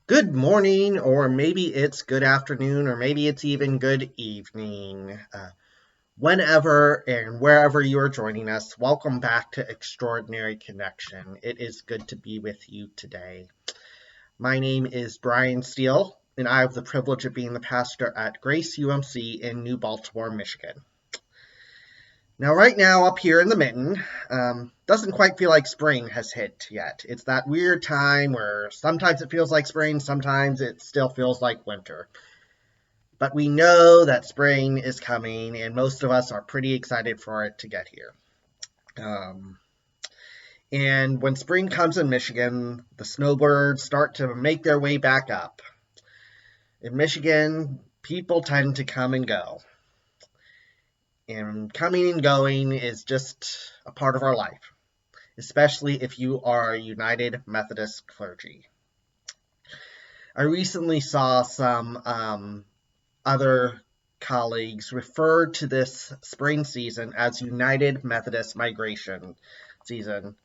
Good morning, or maybe it's good afternoon, or maybe it's even good evening. Whenever and wherever you are joining us, welcome back to Extraordinary Connection. It is good to be with you today. My name is Brian Steele, and I have the privilege of being the pastor at Grace UMC in New Baltimore, Michigan. Now, right now, up here in the mitten, doesn't quite feel like spring has hit yet. It's that weird time where sometimes it feels like spring, sometimes it still feels like winter. But we know that spring is coming, and most of us are pretty excited for it to get here. Um, and when spring comes in Michigan, the snowbirds start to make their way back up. In Michigan, people tend to come and go. And coming and going is just a part of our life, especially if you are United Methodist clergy. I recently saw some other colleagues refer to this spring season as United Methodist migration season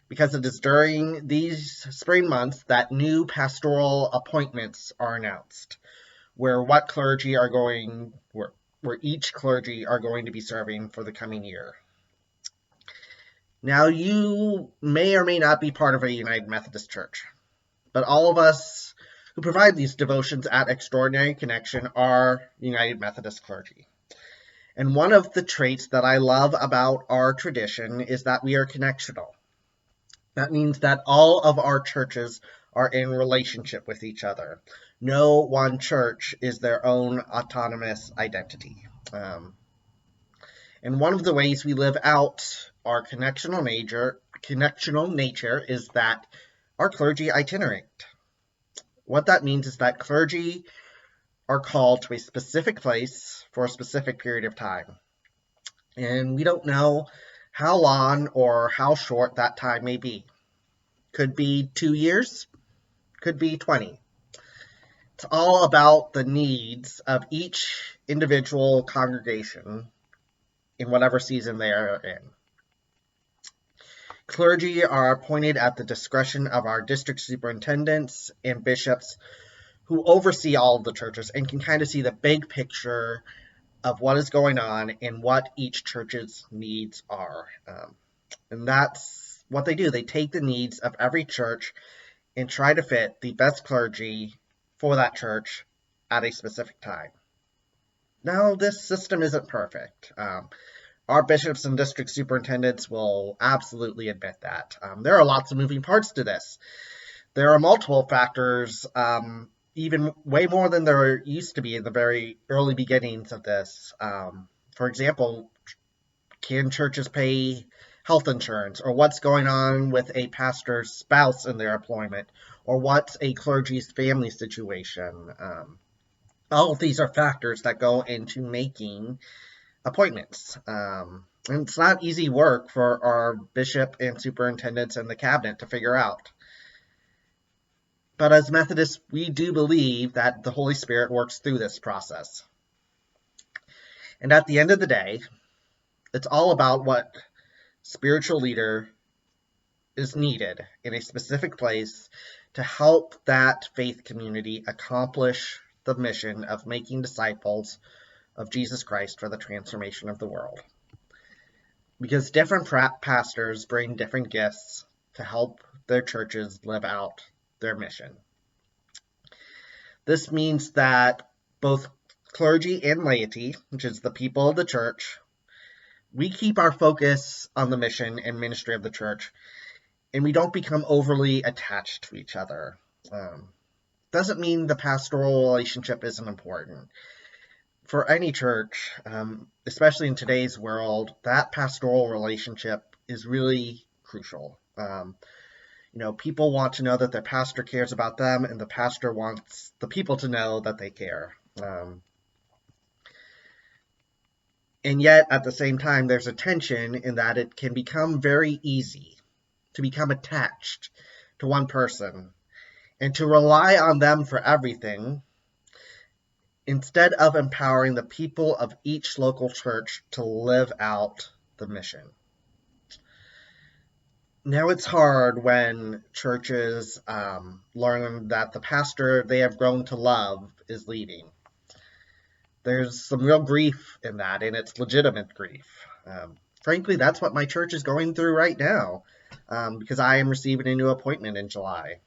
because it is during these spring months that new pastoral appointments are announced, where each clergy are going to be serving for the coming year. Now, you may or may not be part of a United Methodist church, but all of us who provide these devotions at Extraordinary Connection are United Methodist clergy. And one of the traits that I love about our tradition is that we are connectional. That means that all of our churches are in relationship with each other. No one church is their own autonomous identity. And one of the ways we live out our connectional nature is that our clergy itinerate. What that means is that clergy are called to a specific place for a specific period of time. And we don't know how long or how short that time may be. Could be 2 years, could be 20. It's all about the needs of each individual congregation in whatever season they are in. Clergy are appointed at the discretion of our district superintendents and bishops who oversee all of the churches and can kind of see the big picture of what is going on and what each church's needs are. And that's what they do. They take the needs of every church and try to fit the best clergy for that church at a specific time. Now, this system isn't perfect. Our bishops and district superintendents will absolutely admit that. There are lots of moving parts to this. There are multiple factors, even way more than there used to be in the very early beginnings of this. For example, can churches pay health insurance, or what's going on with a pastor's spouse in their employment, or what's a clergy's family situation? All of these are factors that go into making appointments. And it's not easy work for our bishop and superintendents and the cabinet to figure out. But as Methodists, we do believe that the Holy Spirit works through this process. And at the end of the day, it's all about what spiritual leader is needed in a specific place to help that faith community accomplish the mission of making disciples of Jesus Christ for the transformation of the world. Because different pastors bring different gifts to help their churches live out their mission. This means that both clergy and laity, which is the people of the church, we keep our focus on the mission and ministry of the church, and we don't become overly attached to each other. Doesn't mean the pastoral relationship isn't important. For any church, especially in today's world, that pastoral relationship is really crucial. People want to know that their pastor cares about them, and the pastor wants the people to know that they care. And yet, at the same time, there's a tension in that it can become very easy to become attached to one person and to rely on them for everything instead of empowering the people of each local church to live out the mission. Now it's hard when churches learn that the pastor they have grown to love is leaving. There's some real grief in that, and it's legitimate grief. Frankly, that's what my church is going through right now, because I am receiving a new appointment in July.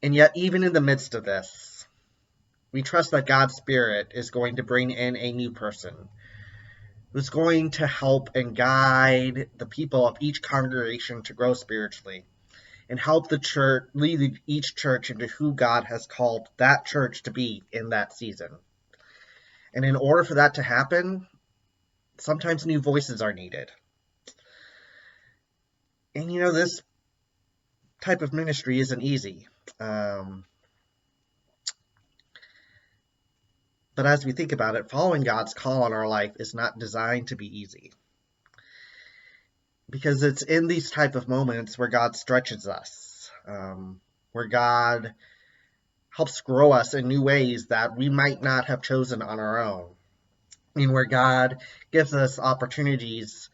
And yet, even in the midst of this, we trust that God's Spirit is going to bring in a new person who's going to help and guide the people of each congregation to grow spiritually and help the church lead each church into who God has called that church to be in that season. And in order for that to happen, sometimes new voices are needed. And this type of ministry isn't easy. But as we think about it, following God's call on our life is not designed to be easy. Because it's in these type of moments where God stretches us, where God helps grow us in new ways that we might not have chosen on our own. And where God gives us opportunities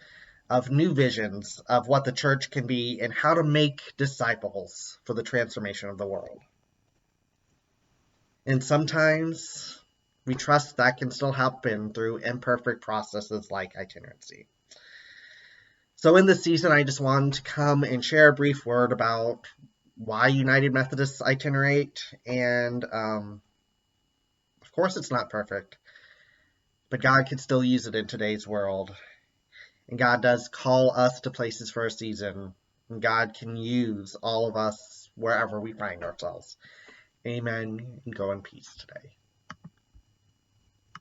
of new visions of what the church can be and how to make disciples for the transformation of the world. And sometimes we trust that can still happen through imperfect processes like itinerancy. So in this season, I just wanted to come and share a brief word about why United Methodists itinerate. And of course, it's not perfect, but God can still use it in today's world. And God does call us to places for a season. And God can use all of us wherever we find ourselves. Amen. And go in peace today.